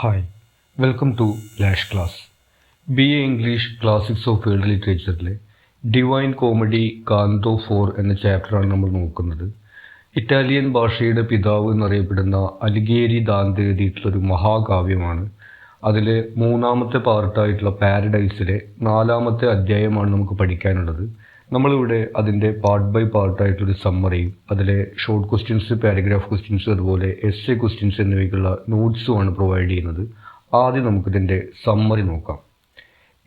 Hi welcome to lash class. BA English classics of world ലിറ്ററേച്ചറിലെ divine comedy canto 4 എന്ന ചാപ്റ്ററാണ് നമ്മൾ നോക്കുന്നത്. ഇറ്റാലിയൻ ഭാഷയുടെ പിതാവ് എന്നറിയപ്പെടുന്ന അലിഗേരി ദാന്തെ എഴുതിയിട്ടുള്ളൊരു മഹാകാവ്യമാണ്. അതിലെ മൂന്നാമത്തെ പാർട്ടായിട്ടുള്ള പാരഡൈസിലെ 4-ാമത്തെ അധ്യായമാണ് നമുക്ക് പഠിക്കാനുള്ളത്. നമ്മളിവിടെ അതിൻ്റെ പാർട്ട് ബൈ പാർട്ടായിട്ടുള്ളൊരു സമ്മറിയും അതിലെ ഷോർട്ട് ക്വസ്റ്റ്യൻസ്, പാരഗ്രാഫ് ക്വസ്റ്റ്യൻസ്, അതുപോലെ എസ്സേ ക്വസ്റ്റ്യൻസ് എന്നിവയ്ക്കുള്ള നോട്ട്സുമാണ് പ്രൊവൈഡ് ചെയ്യുന്നത്. ആദ്യം നമുക്കിതിൻ്റെ സമ്മറി നോക്കാം.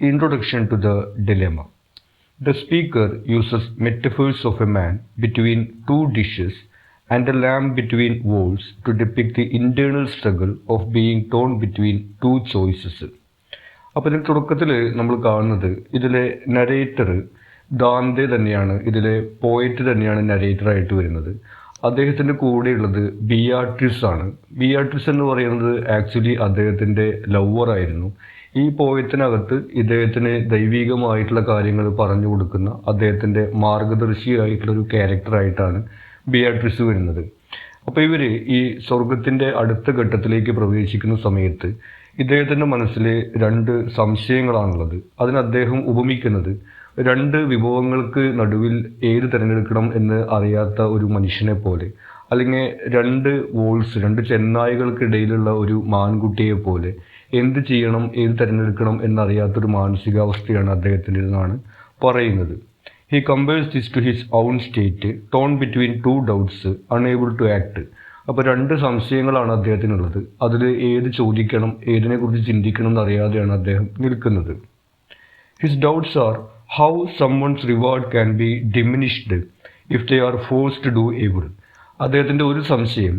Introduction to the dilemma. The speaker uses metaphors of a man between two dishes and a lamb between wolves to depict the internal struggle of being torn between two choices. അപ്പോൾ ഇതിൻ്റെ തുടക്കത്തിൽ നമ്മൾ കാണുന്നത് ഇതിലെ narrator Dante തന്നെയാണ്, ഇതിലെ poet തന്നെയാണ് നരേറ്ററായിട്ട് വരുന്നത്. അദ്ദേഹത്തിൻ്റെ കൂടെയുള്ളത് ബിയാട്രിസ് ആണ്. ബിയാട്രിസ് എന്ന് പറയുന്നത് ആക്ച്വലി അദ്ദേഹത്തിൻ്റെ ലവറായിരുന്നു. ഈ പോയത്തിനകത്ത് ഇദ്ദേഹത്തിന് ദൈവികമായിട്ടുള്ള കാര്യങ്ങൾ പറഞ്ഞു കൊടുക്കുന്ന അദ്ദേഹത്തിൻ്റെ മാർഗദർശിയായിട്ടുള്ളൊരു ക്യാരക്ടറായിട്ടാണ് ബിയാട്രിസ് വരുന്നത്. അപ്പോൾ ഇവർ ഈ സ്വർഗത്തിൻ്റെ അടുത്ത ഘട്ടത്തിലേക്ക് പ്രവേശിക്കുന്ന സമയത്ത് ഇദ്ദേഹത്തിൻ്റെ മനസ്സിൽ 2 സംശയങ്ങളാണുള്ളത്. അതിന് അദ്ദേഹം ഉപമിക്കുന്നത് 2 വിഭവങ്ങൾക്ക് നടുവിൽ ഏത് തിരഞ്ഞെടുക്കണം എന്ന് അറിയാത്ത ഒരു മനുഷ്യനെ പോലെ, അല്ലെങ്കിൽ 2 വോൾസ്, 2 ചെന്നായ്കൾക്കിടയിലുള്ള ഒരു മാൻകുട്ടിയെ പോലെ എന്ത് ചെയ്യണം, ഏത് തിരഞ്ഞെടുക്കണം എന്നറിയാത്തൊരു മാനസികാവസ്ഥയാണ് അദ്ദേഹത്തിൻ്റെതെന്നാണ് പറയുന്നത്. He compares this to his own state torn between 2 doubts unable to act. അപ്പോൾ 2 സംശയങ്ങളാണ് അദ്ദേഹത്തിനുള്ളത്. അതിൽ ഏത് ചോദിക്കണം, ഏതിനെക്കുറിച്ച് ചിന്തിക്കണം എന്നറിയാതെയാണ് അദ്ദേഹം നിൽക്കുന്നത്. His doubts are how someone's reward can be diminished if they are forced to do evil. അദ്ദേഹത്തിൻ്റെ ഒരു സംശയം,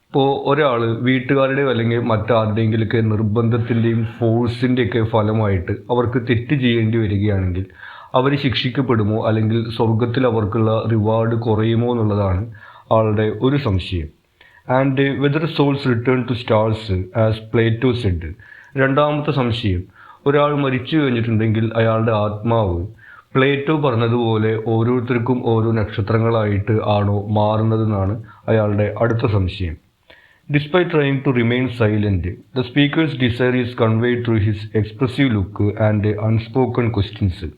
ഇപ്പോൾ ഒരാൾ വീട്ടുകാരുടെ അല്ലെങ്കിൽ മറ്റാരുടെയെങ്കിലൊക്കെ നിർബന്ധത്തിൻ്റെയും ഫോഴ്സിൻ്റെയൊക്കെ ഫലമായിട്ട് അവർക്ക് തെറ്റ് ചെയ്യേണ്ടി വരികയാണെങ്കിൽ അവർ ശിക്ഷിക്കപ്പെടുമോ, അല്ലെങ്കിൽ സ്വർഗത്തിൽ അവർക്കുള്ള റിവാർഡ് കുറയുമോ എന്നുള്ളതാണ് ആളുടെ ഒരു സംശയം. And whether souls return to stars as Plato said. രണ്ടാമത്തെ സംശയം, ഒരാൾ മരിച്ചു കഴിഞ്ഞിട്ടുണ്ടെങ്കിൽ അയാളുടെ ആത്മാവ് പ്ലേറ്റോ പറഞ്ഞതുപോലെ ഓരോരുത്തർക്കും ഓരോ നക്ഷത്രങ്ങളായിട്ട് ആണോ മാറുന്നതെന്നാണ് അയാളുടെ അടുത്ത സംശയം. Despite trying to remain silent, the speaker's desire is conveyed through his expressive look and unspoken questions.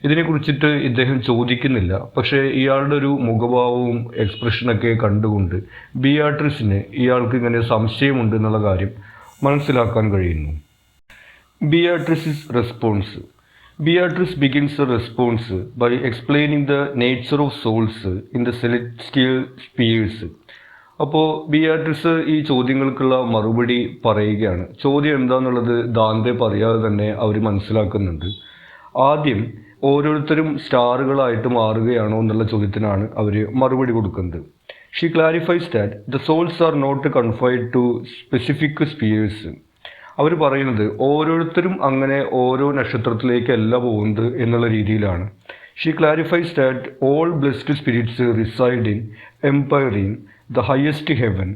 ഇതിനെക്കുറിച്ചിട്ട് ഇദ്ദേഹം ചോദിക്കുന്നില്ല, പക്ഷേ ഇയാളുടെ ഒരു മുഖഭാവവും എക്സ്പ്രഷനൊക്കെ കണ്ടുകൊണ്ട് ബിയാട്രിസിന് ഇയാൾക്ക് ഇങ്ങനെ സംശയമുണ്ട് എന്നുള്ള കാര്യം മനസ്സിലാക്കാൻ കഴിയുന്നു. Beatrice's response. Beatrice begins the response by explaining the nature of souls in the celestial spheres. അപ്പോൾ ബിയാട്രിസ് ഈ ചോദ്യങ്ങൾക്കുള്ള മറുപടി പറയുകയാണ്. ചോദ്യം എന്താണെന്നുള്ളത് ദാന്തെ പറയാതെ തന്നെ അവർ മനസ്സിലാക്കുന്നുണ്ട്. ആദ്യം ഓരോരുത്തരും സ്റ്റാറുകളായിട്ട് മാറുകയാണോ എന്നുള്ള ചോദ്യത്തിനാണ് അവർ മറുപടി കൊടുക്കുന്നത്. She clarifies that the souls are not confined to specific spheres. അവർ പറയുന്നത് ഓരോരുത്തരും അങ്ങനെ ഓരോ നക്ഷത്രത്തിലേക്കല്ല പോകുന്നത് എന്നുള്ള രീതിയിലാണ്. She clarifies that all blessed spirits reside in empyrean the highest heaven,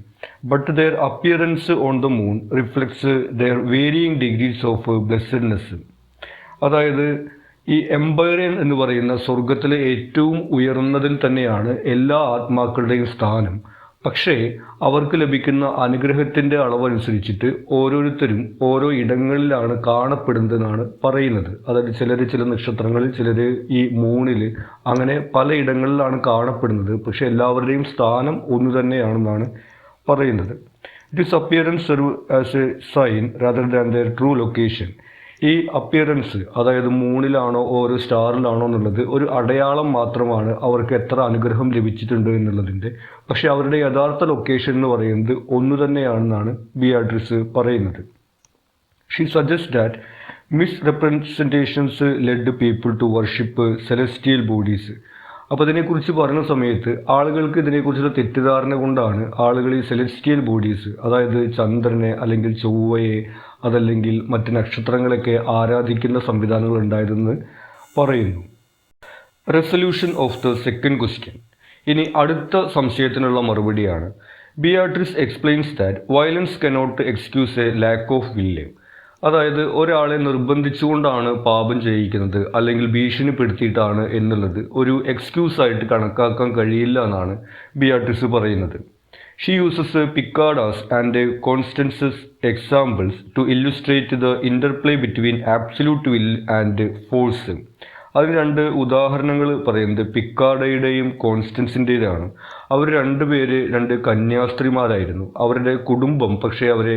but their appearance on the moon reflects their varying degrees of blessedness. അതായത് ഈ എംപയറിയൻ എന്ന് പറയുന്ന സ്വർഗത്തിലെ ഏറ്റവും ഉയർന്നതിൽ തന്നെയാണ് എല്ലാ ആത്മാക്കളുടെയും സ്ഥാനം. പക്ഷേ അവർക്ക് ലഭിക്കുന്ന അനുഗ്രഹത്തിൻ്റെ അളവനുസരിച്ചിട്ട് ഓരോരുത്തരും ഓരോ ഇടങ്ങളിലാണ് കാണപ്പെടുന്നതെന്നാണ് പറയുന്നത്. അതായത് ചിലർ ചില നക്ഷത്രങ്ങളിൽ, ചിലർ ഈ മൂണിൽ, അങ്ങനെ പല ഇടങ്ങളിലാണ് കാണപ്പെടുന്നത്. പക്ഷേ എല്ലാവരുടെയും സ്ഥാനം ഒന്ന് തന്നെയാണെന്നാണ് പറയുന്നത്. This appearance serve as a sign rather than their true location. ഈ അപ്പിയറൻസ്, അതായത് മൂണിലാണോ ഓരോ സ്റ്റാറിലാണോ എന്നുള്ളത് ഒരു അടയാളം മാത്രമാണ് അവർക്ക് എത്ര അനുഗ്രഹം ലഭിച്ചിട്ടുണ്ട് എന്നുള്ളതിൻ്റെ. പക്ഷേ അവരുടെ യഥാർത്ഥ ലൊക്കേഷൻ എന്ന് പറയുന്നത് ഒന്ന് തന്നെയാണെന്നാണ് ബിയാട്രിസ് പറയുന്നത്. She suggest that misrepresentations led people to worship celestial bodies. അപ്പോൾ ഇതിനെക്കുറിച്ച് പറയുന്ന സമയത്ത് ആളുകൾക്ക് ഇതിനെക്കുറിച്ചുള്ള തെറ്റിദ്ധാരണ കൊണ്ടാണ് ആളുകൾ ഈ സെലസ്റ്റിയൽ ബോഡീസ്, അതായത് ചന്ദ്രനെ അല്ലെങ്കിൽ ചൊവ്വയെ, അതല്ലെങ്കിൽ മറ്റ് നക്ഷത്രങ്ങളൊക്കെ ആരാധിക്കുന്ന സംവിധാനങ്ങൾ ഉണ്ടായതെന്ന് പറയുന്നു. Resolution of the second question. ഇനി അടുത്ത സംശയത്തിനുള്ള മറുപടിയാണ്. Beatrice explains that violence cannot excuse a lack of will. അതായത് ഒരാളെ നിർബന്ധിച്ചുകൊണ്ടാണ് പാപം ചെയ്യിക്കുന്നത് അല്ലെങ്കിൽ ഭീഷണിപ്പെടുത്തിയിട്ടാണ് എന്നുള്ളത് ഒരു എക്സ്ക്യൂസായിട്ട് കണക്കാക്കാൻ കഴിയില്ല എന്നാണ് ബിയാട്രിസ് പറയുന്നത്. She uses Picardas and Constance's examples to illustrate the interplay between absolute will and force. അതിന് രണ്ട് ഉദാഹരണങ്ങൾ പറയുന്നത് പിക്കാഡയുടെയും കോൺസ്റ്റൻസിൻ്റെതാണ്. അവർ രണ്ടുപേര് രണ്ട് കന്യാസ്ത്രീമാരായിരുന്നു. അവരുടെ കുടുംബം പക്ഷേ അവരെ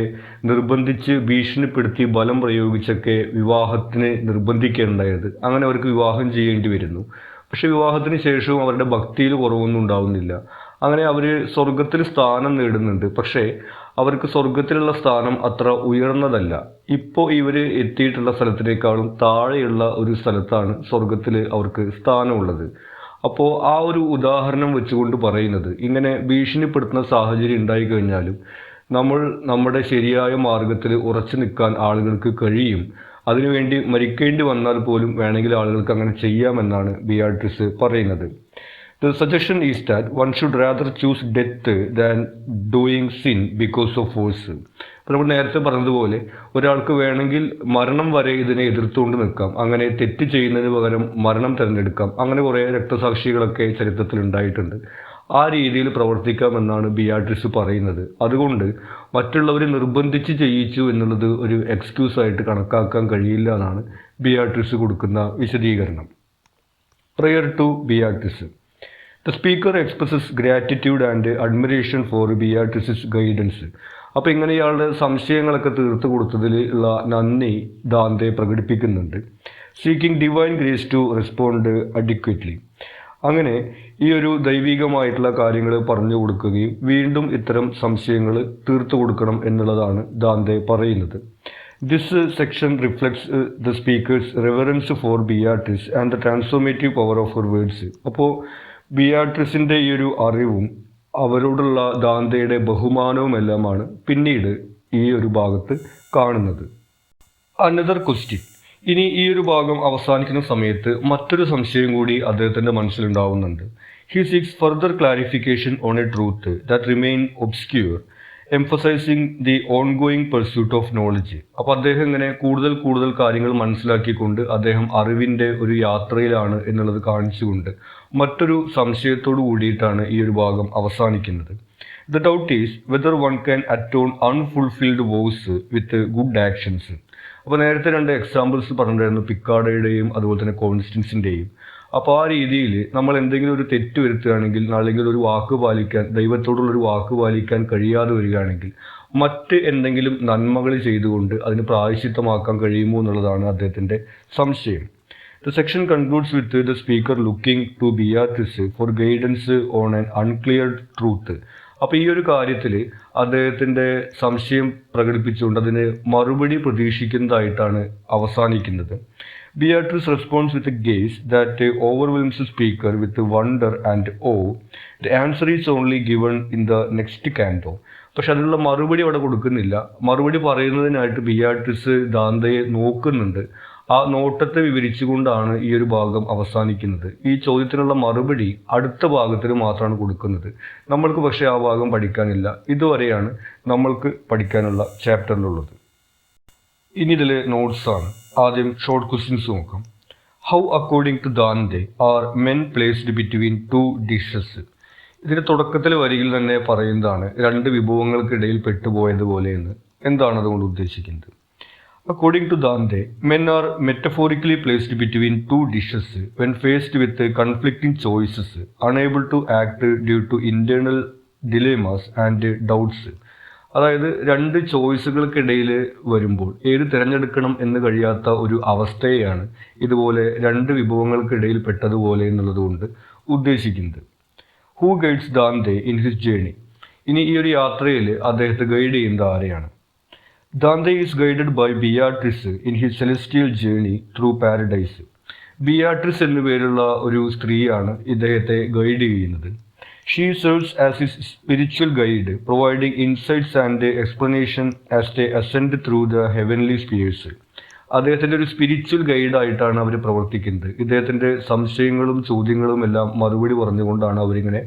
നിർബന്ധിച്ച് ഭീഷണിപ്പെടുത്തി ബലം പ്രയോഗിച്ചൊക്കെ വിവാഹത്തിന് നിർബന്ധിക്കേണ്ടായത്. അങ്ങനെ അവർക്ക് വിവാഹം ചെയ്യേണ്ടി വരുന്നു. പക്ഷെ വിവാഹത്തിന് ശേഷവും അവരുടെ ഭക്തിയിൽ കുറവൊന്നും ഉണ്ടാവുന്നില്ല. അങ്ങനെ അവർ സ്വർഗത്തിൽ സ്ഥാനം നേടുന്നുണ്ട്. പക്ഷേ അവർക്ക് സ്വർഗത്തിലുള്ള സ്ഥാനം അത്ര ഉയർന്നതല്ല. ഇപ്പോൾ ഇവർ എത്തിയിട്ടുള്ള സ്ഥലത്തിനേക്കാളും താഴെയുള്ള ഒരു സ്ഥലത്താണ് സ്വർഗത്തിൽ അവർക്ക് സ്ഥാനമുള്ളത്. അപ്പോൾ ആ ഒരു ഉദാഹരണം വെച്ചുകൊണ്ട് പറയുന്നത്, ഇങ്ങനെ ഭീഷണിപ്പെടുത്തുന്ന സാഹചര്യം ഉണ്ടായിക്കഴിഞ്ഞാലും നമ്മൾ നമ്മുടെ ശരിയായ മാർഗത്തിൽ ഉറച്ചു നിൽക്കാൻ ആളുകൾക്ക് കഴിയും. അതിനുവേണ്ടി മരിക്കേണ്ടി വന്നാൽ പോലും വേണമെങ്കിൽ ആളുകൾക്ക് അങ്ങനെ ചെയ്യാമെന്നാണ് ബിയാട്രിസ് പറയുന്നത്. The suggestion is that one should rather choose death than doing sin because of force. അപ്പോൾ നമ്മൾ നേരത്തെ പറഞ്ഞതുപോലെ ഒരാൾക്ക് വേണമെങ്കിൽ മരണം വരെ ഇതിനെ എതിർത്തുകൊണ്ട് നിൽക്കാം. അങ്ങനെ തെറ്റ് ചെയ്യുന്നതിന് പകരം മരണം തിരഞ്ഞെടുക്കാം. അങ്ങനെ കുറേ രക്തസാക്ഷികളൊക്കെ ചരിത്രത്തിൽ ഉണ്ടായിട്ടുണ്ട്. ആ രീതിയിൽ പ്രവർത്തിക്കാമെന്നാണ് ബിയാട്രിസ് പറയുന്നത്. അതുകൊണ്ട് മറ്റുള്ളവരെ നിർബന്ധിച്ച് ചെയ്യിച്ചു എന്നുള്ളത് ഒരു എക്സ്ക്യൂസായിട്ട് കണക്കാക്കാൻ കഴിയില്ല എന്നാണ് ബിയാട്രിസ് കൊടുക്കുന്ന വിശദീകരണം. Prayer to Beatrice. The speaker expresses gratitude and admiration for Beatrice's guidance. അപ്പോൾ ഇങ്ങനെ ഇയാളുടെ സംശയങ്ങളൊക്കെ തീർത്തു കൊടുത്തതിൽ ഉള്ള നന്ദി ദാന്തെ പ്രകടിപ്പിക്കുന്നുണ്ട്. Seeking divine grace to respond adequately. അങ്ങനെ ഈ ഒരു ദൈവികമായിട്ടുള്ള കാര്യങ്ങൾ പറഞ്ഞു കൊടുക്കുകയും വീണ്ടും ഇത്തരം സംശയങ്ങൾ തീർത്തു കൊടുക്കണം എന്നുള്ളതാണ് ദാന്തെ പറയുന്നത്. This section reflects the speaker's reverence for Beatrice and the transformative power of her words. അപ്പോൾ ബിയാട്രിസിൻ്റെ ഈ ഒരു അറിവും അവരോടുള്ള ദാന്തയുടെ ബഹുമാനവുമെല്ലാമാണ് പിന്നീട് ഈ ഒരു ഭാഗത്ത് കാണുന്നത്. Another question. ഇനി ഈ ഒരു ഭാഗം അവസാനിക്കുന്ന സമയത്ത് മറ്റൊരു സംശയം കൂടി അദ്ദേഹത്തിൻ്റെ മനസ്സിലുണ്ടാവുന്നുണ്ട്. He seeks further clarification on a truth that remain obscure, emphasizing the ongoing pursuit of knowledge. അപ്പോൾ അദ്ദേഹം ഇങ്ങനെ കൂടുതൽ കാര്യങ്ങൾ മനസ്സിലാക്കിക്കൊണ്ട് അദ്ദേഹം അറിവിൻ്റെ ഒരു യാത്രയിലാണ് എന്നുള്ളത് കാണിച്ചുകൊണ്ട് മറ്റൊരു സംശയത്തോടു കൂടിയിട്ടാണ് ഈ ഒരു ഭാഗം അവസാനിക്കുന്നത്. The doubt is whether one can അറ്റോൺ unfulfilled voice with good actions. അപ്പോൾ നേരത്തെ രണ്ട് എക്സാമ്പിൾസ് പറഞ്ഞിട്ടുണ്ടായിരുന്നു, പിക്കാഡയുടെയും അതുപോലെ തന്നെ കോൺസ്റ്റൻസിൻ്റെയും. അപ്പോൾ ആ രീതിയിൽ നമ്മൾ എന്തെങ്കിലും ഒരു തെറ്റ് വരുത്തുകയാണെങ്കിൽ, അല്ലെങ്കിൽ ഒരു വാക്ക് പാലിക്കാൻ, ദൈവത്തോടുള്ളൊരു വാക്ക് പാലിക്കാൻ കഴിയാതെ വരികയാണെങ്കിൽ മറ്റ് എന്തെങ്കിലും നന്മകൾ ചെയ്തുകൊണ്ട് അതിന് പ്രായശ്ചിത്തമാക്കാൻ കഴിയുമോ എന്നുള്ളതാണ് അദ്ദേഹത്തിൻ്റെ സംശയം. The section concludes with the speaker looking to Beatrice for guidance on an unclear truth. അപ്പോൾ ഈ ഒരു കാര്യത്തിൽ അദ്ദേഹത്തിൻ്റെ സംശയം പ്രകടിപ്പിച്ചുകൊണ്ട് അതിന് മറുപടി പ്രതീക്ഷിക്കുന്നതായിട്ടാണ് അവസാനിക്കുന്നത്. Beatrice responds with a gaze that overwhelms speaker with wonder and awe. The answer is only given in the next canto. പക്ഷെ അതിനുള്ള മറുപടി അവിടെ കൊടുക്കുന്നില്ല. മറുപടി പറയുന്നതിനായിട്ട് ബിയാട്രിസ് ദാന്തയെ നോക്കുന്നുണ്ട്. ആ നോട്ടത്തെ വിവരിച്ചുകൊണ്ടാണ് ഈ ഒരു ഭാഗം അവസാനിക്കുന്നത്. ഈ ചോദ്യത്തിനുള്ള മറുപടി അടുത്ത ഭാഗത്തിൽ മാത്രമാണ് കൊടുക്കുന്നത്. നമ്മൾക്ക് പക്ഷേ ആ ഭാഗം പഠിക്കാനില്ല. ഇതുവരെയാണ് നമ്മൾക്ക് പഠിക്കാനുള്ള ചാപ്റ്ററിലുള്ളത്. ഇനി ഇതിൽ നോട്ട്സാണ്. ആദ്യം ഷോർട്ട് ക്വസ്റ്റ്യൻസ് നോക്കാം. How according to Dante are men placed between two dishes. ഇതിൻ്റെ തുടക്കത്തിൽ വരിയിൽ തന്നെ പറയുന്നതാണ് രണ്ട് വിഭവങ്ങൾക്കിടയിൽ പെട്ടുപോയതുപോലെ എന്ന്. എന്താണ് അതുകൊണ്ട് ഉദ്ദേശിക്കുന്നത്? According to Dante, men are metaphorically placed between two dishes when faced with conflicting choices, unable to act due to internal dilemmas and doubts. അതായത് രണ്ട് ചോയ്സുകൾക്കിടയിൽ വരുമ്പോൾ ഏത് തിരഞ്ഞെടുക്കണം എന്ന് കഴിയാത്ത ഒരു അവസ്ഥയെയാണ് ഇതുപോലെ രണ്ട് വിഭവങ്ങൾക്കിടയിൽ പെട്ടതുപോലെ എന്നുള്ളതുകൊണ്ട് ഉദ്ദേശിക്കുന്നത്. Who guides Dante in his journey. ഇനി ഈ ഒരു യാത്രയിൽ അദ്ദേഹത്തെ ഗൈഡ് ചെയ്യുന്നത് ആരെയാണ്? Dante is guided by Beatrice in his celestial journey through paradise. Beatrice എന്നു പേരുള്ള ഒരു സ്ത്രീയാണ് ഇദ്ദേഹത്തെ ഗൈഡ് ചെയ്യുന്നത്. She serves as his spiritual guide, providing insights and explanation as they ascend through the heavenly spheres. അദ്ദേഹത്തിൻ്റെ ഒരു സ്പിരിച്വൽ ഗൈഡായിട്ടാണ് അവർ പ്രവർത്തിക്കുന്നത്. ഇദ്ദേഹത്തിൻ്റെ സംശയങ്ങളും ചോദ്യങ്ങളും എല്ലാം മറുപടി പറഞ്ഞുകൊണ്ടാണ് അവരിങ്ങനെ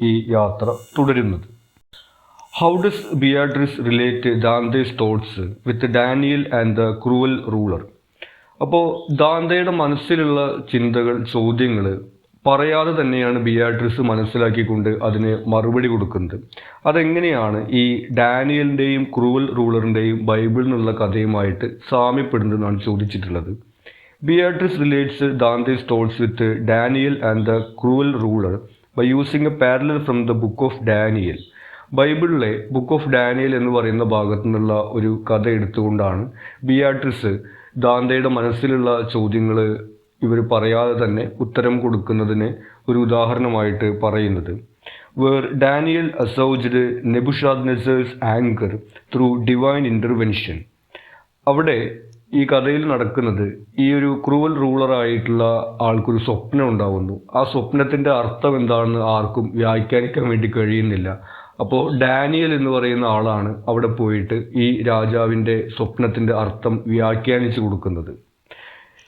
ഈ യാത്ര തുടരുന്നത്. How does Beatrice relate Dante's thoughts with Daniel and the cruel ruler? അപ്പോൾ ദാന്തയുടെ മനസ്സിലുള്ള ചിന്തകൾ, ചോദ്യങ്ങൾ പറയാതെ തന്നെയാണ് ബിയാട്രിസ് മനസ്സിലാക്കിക്കൊണ്ട് അതിന് മറുപടി കൊടുക്കുന്നത്. അതെങ്ങനെയാണ് ഈ ഡാനിയലിൻ്റെയും ക്രൂവൽ റൂളറിൻ്റെയും ബൈബിളിൽ നിന്നുള്ള കഥയുമായിട്ട് സാമ്യപ്പെടുന്നതെന്നാണ് ചോദിച്ചിട്ടുള്ളത്. Beatrice relates Dante's thoughts with Daniel and the cruel ruler by using a parallel from the book of Daniel. ബൈബിളിലെ ബുക്ക് ഓഫ് ഡാനിയൽ എന്ന് പറയുന്ന ഭാഗത്തു നിന്നുള്ള ഒരു കഥ എടുത്തുകൊണ്ടാണ് ബിയാട്രിസ് ദാന്തയുടെ മനസ്സിലുള്ള ചോദ്യങ്ങൾ ഇവർ പറയാതെ തന്നെ ഉത്തരം കൊടുക്കുന്നതിന് ഒരു ഉദാഹരണമായിട്ട് പറയുന്നത്. Where Daniel assuaged Nebuchadnezzar's anger through divine intervention. അവിടെ ഈ കഥയിൽ നടക്കുന്നത് ഈ ഒരു ക്രൂവൽ റൂളറായിട്ടുള്ള ആൾക്കൊരു സ്വപ്നം ഉണ്ടാവുന്നു. ആ സ്വപ്നത്തിൻ്റെ അർത്ഥം എന്താണെന്ന് ആർക്കും വ്യാഖ്യാനിക്കാൻ വേണ്ടി കഴിയുന്നില്ല. അപ്പോൾ ഡാനിയൽ എന്ന് പറയുന്ന ആളാണ് അവിടെ പോയിട്ട് ഈ രാജാവിൻ്റെ സ്വപ്നത്തിൻ്റെ അർത്ഥം വ്യാഖ്യാനിച്ചു കൊടുക്കുന്നത്.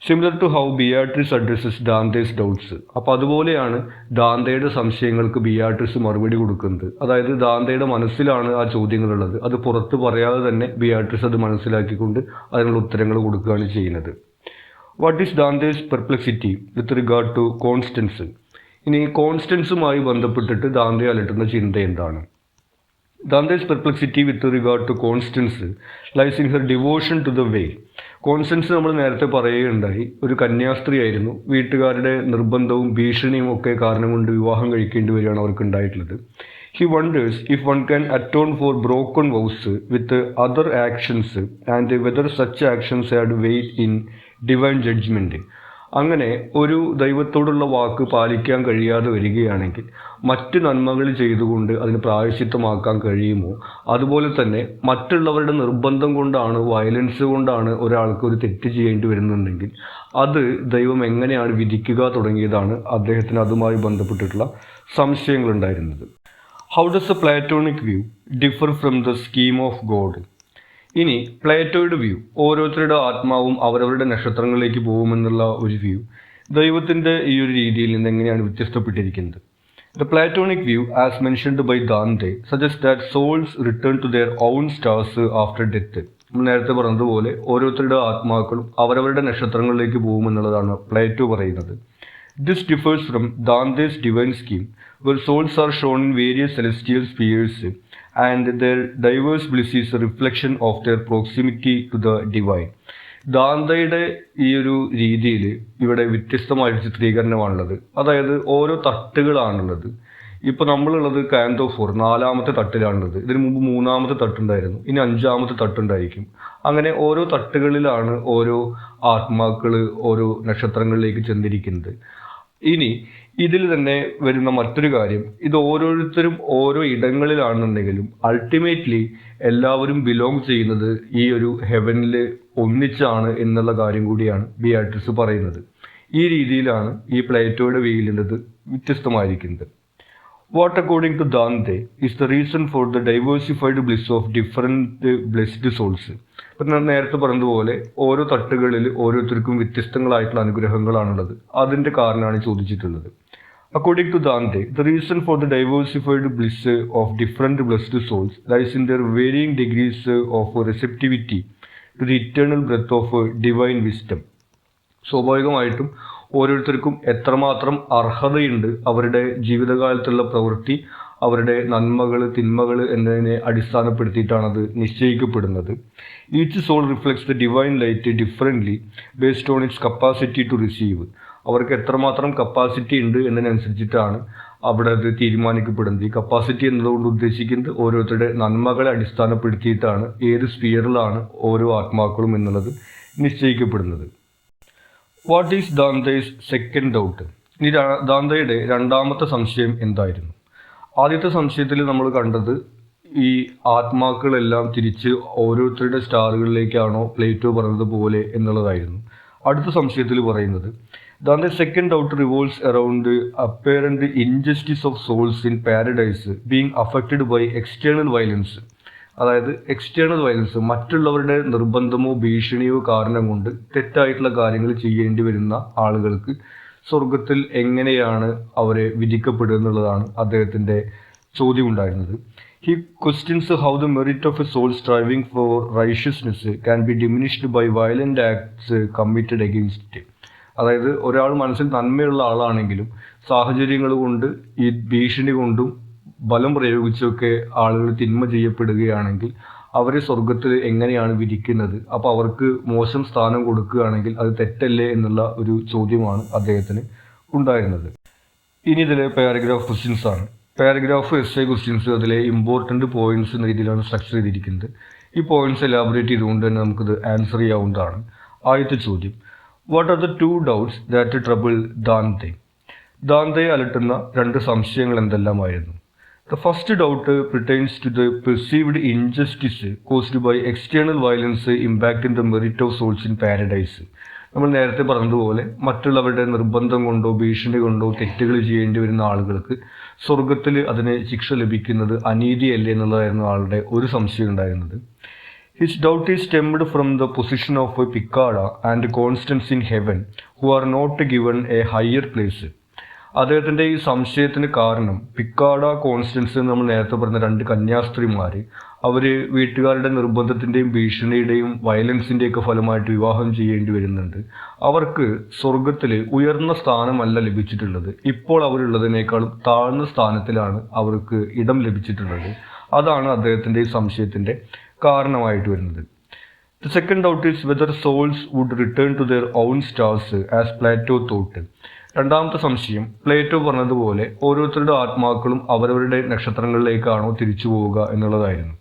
Similar to how Beatrice addresses Dante's doubts. അപ്പോൾ അതുപോലെയാണ് ദാന്തയുടെ സംശയങ്ങൾക്ക് ബിയാട്രിസ് മറുപടി കൊടുക്കുന്നത്. അതായത് ദാന്തയുടെ മനസ്സിലാണ് ആ ചോദ്യങ്ങളുള്ളത്, അത് പുറത്ത് പറയാതെ തന്നെ ബിയാട്രിസ് അത് മനസ്സിലാക്കിക്കൊണ്ട് അതിനുള്ള ഉത്തരങ്ങൾ കൊടുക്കുകയാണ് ചെയ്യുന്നത്. What is Dante's perplexity with regard to Constance? ഇനി കോൺസ്റ്റൻസുമായി ബന്ധപ്പെട്ടിട്ട് ദാന്തയെ അലട്ടുന്ന ചിന്ത എന്താണ്? Dante's perplexity with regard to Constance lies in her devotion to the vow. Constance നമ്മൾ നേരത്തെ പറയുകയുണ്ടായി, ഒരു കന്യാസ്ത്രീ ആയിരുന്നു. വീട്ടുകാരുടെ നിർബന്ധവും ഭീഷണിയും ഒക്കെ കാരണം കൊണ്ട് വിവാഹം കഴിക്കേണ്ടി വരികയാണ് അവർക്ക് ഉണ്ടായിട്ടുള്ളത്. He wonders if one can atone for broken vows with other actions and whether such actions had weight in divine judgment. അങ്ങനെ ഒരു ദൈവത്തോടുള്ള വാക്ക് പാലിക്കാൻ കഴിയാതെ വരികയാണെങ്കിൽ മറ്റ് നന്മകൾ ചെയ്തുകൊണ്ട് അതിന് പ്രായശ്ചിത്തമാക്കാൻ കഴിയുമോ? അതുപോലെ തന്നെ മറ്റുള്ളവരുടെ നിർബന്ധം കൊണ്ടാണ്, വയലൻസ് കൊണ്ടാണ് ഒരാൾക്ക് ഒരു തെറ്റ് ചെയ്യേണ്ടി വരുന്നുണ്ടെങ്കിൽ അത് ദൈവം എങ്ങനെയാണ് വിധിക്കുക തുടങ്ങിയതാണ് അദ്ദേഹത്തിന് അതുമായി ബന്ധപ്പെട്ടിട്ടുള്ള സംശയങ്ങളുണ്ടായിരുന്നത്. How does a Platonic view differ from the scheme of God? ഇനി പ്ലേറ്റോയുടെ വ്യൂ, ഓരോരുത്തരുടെ ആത്മാവും അവരവരുടെ നക്ഷത്രങ്ങളിലേക്ക് പോകുമെന്നുള്ള ഒരു വ്യൂ ദൈവത്തിൻ്റെ ഈ ഒരു രീതിയിൽ നിന്ന് എങ്ങനെയാണ് വ്യത്യസ്തപ്പെട്ടിരിക്കുന്നത്? The Platonic view as mentioned by Dante suggest that souls return to their own stars after death. നമ്മൾ നേരത്തെ പറഞ്ഞതുപോലെ ഓരോരുത്തരുടെ ആത്മാക്കളും അവരവരുടെ നക്ഷത്രങ്ങളിലേക്ക് പോകുമെന്നുള്ളതാണ് പ്ലേറ്റോ പറയുന്നത്. This differs from Dante's divine scheme where souls are shown in various celestial spheres and their diverse bliss is a reflection of their proximity to the divine. ദാന്തയുടെ ഈ ഒരു രീതിയിൽ ഇവിടെ വ്യത്യസ്തമായ ചിത്രീകരണമാണുള്ളത്. അതായത് ഓരോ തട്ടുകളാണുള്ളത്. ഇപ്പോൾ നമ്മളുള്ളത് കാന്തോ 4 4ാമത്തെ തട്ടിലാണുള്ളത്. ഇതിനു മുമ്പ് 3ാമത്തെ തട്ടുണ്ടായിരുന്നു, ഇനി 5ാമത്തെ തട്ടുണ്ടായിരിക്കും. അങ്ങനെ ഓരോ തട്ടുകളിലാണ് ഓരോ ആത്മാക്കൾ ഓരോ നക്ഷത്രങ്ങളിലേക്ക് ചെന്നിരിക്കുന്നത്. ഇനി ഇതിൽ തന്നെ വരുന്ന മറ്റൊരു കാര്യം, ഇത് ഓരോരുത്തരും ഓരോ ഇടങ്ങളിലാണെന്നുണ്ടെങ്കിലും അൾട്ടിമേറ്റ്ലി എല്ലാവരും ബിലോങ് ചെയ്യുന്നത് ഈ ഒരു ഹെവനിൽ ഒന്നിച്ചാണ് എന്നുള്ള കാര്യം കൂടിയാണ് ബിയാട്രിസ് പറയുന്നത്. ഈ രീതിയിലാണ് ഈ പ്ലേറ്റോയുടെ വ്യൂവിലുള്ളത് വ്യത്യസ്തമായിരിക്കുന്നത്. What according to Dante is the reason for the diversified bliss of different blessed souls. ഇപ്പം ഞാൻ നേരത്തെ പറഞ്ഞതുപോലെ ഓരോ തട്ടുകളിൽ ഓരോരുത്തർക്കും വ്യത്യസ്തങ്ങളായിട്ടുള്ള അനുഗ്രഹങ്ങളാണുള്ളത്. അതിൻ്റെ കാരണമാണ് ചോദിച്ചിട്ടുള്ളത്. According to Dante, the reason for the diversified bliss of different blessed souls lies in their varying degrees of receptivity to the eternal breath of divine wisdom. സ്വാഭാവികമായിട്ടും ഓരോരുത്തർക്കും എത്രമാത്രം അർഹതയുണ്ട് അവരുടെ ജീവിതകാലത്തുള്ള പ്രവൃത്തി, അവരുടെ നന്മകൾ തിന്മകൾ എന്നതിനെ അടിസ്ഥാനപ്പെടുത്തിയിട്ടാണ് അത് നിശ്ചയിക്കപ്പെടുന്നത്. Each soul reflects the divine light differently based on its capacity to receive. അവർക്ക് എത്രമാത്രം കപ്പാസിറ്റി ഉണ്ട് എന്നതിനനുസരിച്ചിട്ടാണ് അവിടെ അത് തീരുമാനിക്കപ്പെടുന്നത്. ഈ കപ്പാസിറ്റി എന്നതുകൊണ്ട് ഉദ്ദേശിക്കുന്നത് ഓരോരുത്തരുടെ നന്മകളെ അടിസ്ഥാനപ്പെടുത്തിയിട്ടാണ് ഏത് സ്ഫിയറിലാണ് ഓരോ ആത്മാക്കളും എന്നുള്ളത് നിശ്ചയിക്കപ്പെടുന്നത്. What is Dante's second doubt? ഇനി ദാന്തയുടെ രണ്ടാമത്തെ സംശയം എന്തായിരുന്നു? ആദ്യത്തെ സംശയത്തിൽ നമ്മൾ കണ്ടത് ഈ ആത്മാക്കളെല്ലാം തിരിച്ച് ഓരോരുത്തരുടെ സ്റ്റാറുകളിലേക്കാണോ പ്ലേറ്റോ പറഞ്ഞതുപോലെ എന്നുള്ളതായിരുന്നു. അടുത്ത സംശയത്തിൽ പറയുന്നത് Dante's second doubt revolves around apparent injustice of souls in paradise being affected by external violence. അതായത് എക്സ്റ്റേണൽ വയലൻസ്, മറ്റുള്ളവരുടെ നിർബന്ധമോ ഭീഷണിയോ കാരണം കൊണ്ട് തെറ്റായിട്ടുള്ള കാര്യങ്ങൾ ചെയ്യേണ്ടി വരുന്ന ആളുകൾക്ക് സ്വർഗത്തിൽ എങ്ങനെയാണ് അവരെ വിധിക്കപ്പെടുക എന്നുള്ളതാണ് അദ്ദേഹത്തിൻ്റെ ചോദ്യം ഉണ്ടായിരുന്നത്. He questions how the merit of a soul striving for righteousness can be diminished by violent acts committed against it. അതായത് ഒരാൾ മനസ്സിൽ നന്മയുള്ള ആളാണെങ്കിലും സാഹചര്യങ്ങൾ കൊണ്ട് ഈ ഭീഷണി കൊണ്ടും ബലം പ്രയോഗിച്ചൊക്കെ ആളുകൾ തിന്മ ചെയ്യപ്പെടുകയാണെങ്കിൽ അവരെ സ്വർഗത്തിൽ എങ്ങനെയാണ് വിധിക്കുന്നത്? അപ്പോൾ അവർക്ക് മോശം സ്ഥാനം കൊടുക്കുകയാണെങ്കിൽ അത് തെറ്റല്ലേ എന്നുള്ള ഒരു ചോദ്യമാണ് അദ്ദേഹത്തിന് ഉണ്ടായിരുന്നത്. ഇനി ഇതിലെ പാരഗ്രാഫ് ക്വസ്റ്റ്യൻസ് ആണ്. പാരഗ്രാഫ് എസ് എ ക്വസ്റ്റ്യൻസ് അതിലെ ഇമ്പോർട്ടൻറ്റ് പോയിന്റ്സ് എന്ന രീതിയിലാണ് സ്ട്രക്ചർ ചെയ്തിരിക്കുന്നത്. ഈ പോയിന്റ്സ് എലാബറേറ്റ് ചെയ്തുകൊണ്ട് തന്നെ നമുക്കിത് ആൻസർ ചെയ്യാവുന്നതാണ്. ആദ്യത്തെ ചോദ്യം, what are the 2 doubts that trouble Dante? ദാന്തയെ അലട്ടുന്ന 2 സംശയങ്ങൾ എന്തെല്ലാമായിരുന്നു? The first doubt pertains to the perceived injustice caused by external violence impacting the merit of souls in paradise. നമ്മൾ നേരത്തെ പറഞ്ഞതുപോലെ മറ്റുള്ളവരുടെ നിർബന്ധം കൊണ്ടോ ഭീഷണി കൊണ്ടോ തെറ്റുകൾ ചെയ്യേണ്ടി വരുന്ന ആളുകൾക്ക് സ്വർഗത്തിൽ അതിന് ശിക്ഷ ലഭിക്കുന്നത് അനീതിയല്ലേ എന്നുള്ളതായിരുന്നു ആളുടെ ഒരു സംശയം ഉണ്ടായിരുന്നത്. His doubt is stemmed from the position of Picard and Constance in heaven, who are not given a higher place. അദ്ദേഹത്തിൻ്റെ ഈ സംശയത്തിന് കാരണം പിക്കാഡ, കോൺസ്റ്റൻസ് നമ്മൾ നേരത്തെ പറഞ്ഞ 2 കന്യാസ്ത്രീമാർ അവർ വീട്ടുകാരുടെ നിർബന്ധത്തിൻ്റെയും ഭീഷണിയുടെയും വയലൻസിൻ്റെയൊക്കെ ഫലമായിട്ട് വിവാഹം ചെയ്യേണ്ടി വരുന്നുണ്ട്. അവർക്ക് സ്വർഗത്തിൽ ഉയർന്ന സ്ഥാനമല്ല ലഭിച്ചിട്ടുള്ളത്. ഇപ്പോൾ അവരുള്ളതിനേക്കാളും താഴ്ന്ന സ്ഥാനത്തിലാണ് അവർക്ക് ഇടം ലഭിച്ചിട്ടുള്ളത്. അതാണ് അദ്ദേഹത്തിൻ്റെ ഈ സംശയത്തിൻ്റെ കാരണമായിട്ട് വരുന്നത്. The second doubt is whether souls would return to their own stars as Plato thought. രണ്ടാമത്തെ സംശയം, പ്ലേറ്റോ പറഞ്ഞതുപോലെ ഓരോരുത്തരുടെ ആത്മാക്കളും അവരവരുടെ നക്ഷത്രങ്ങളിലേക്കാണോ തിരിച്ചു പോവുക എന്നുള്ളതായിരുന്നു.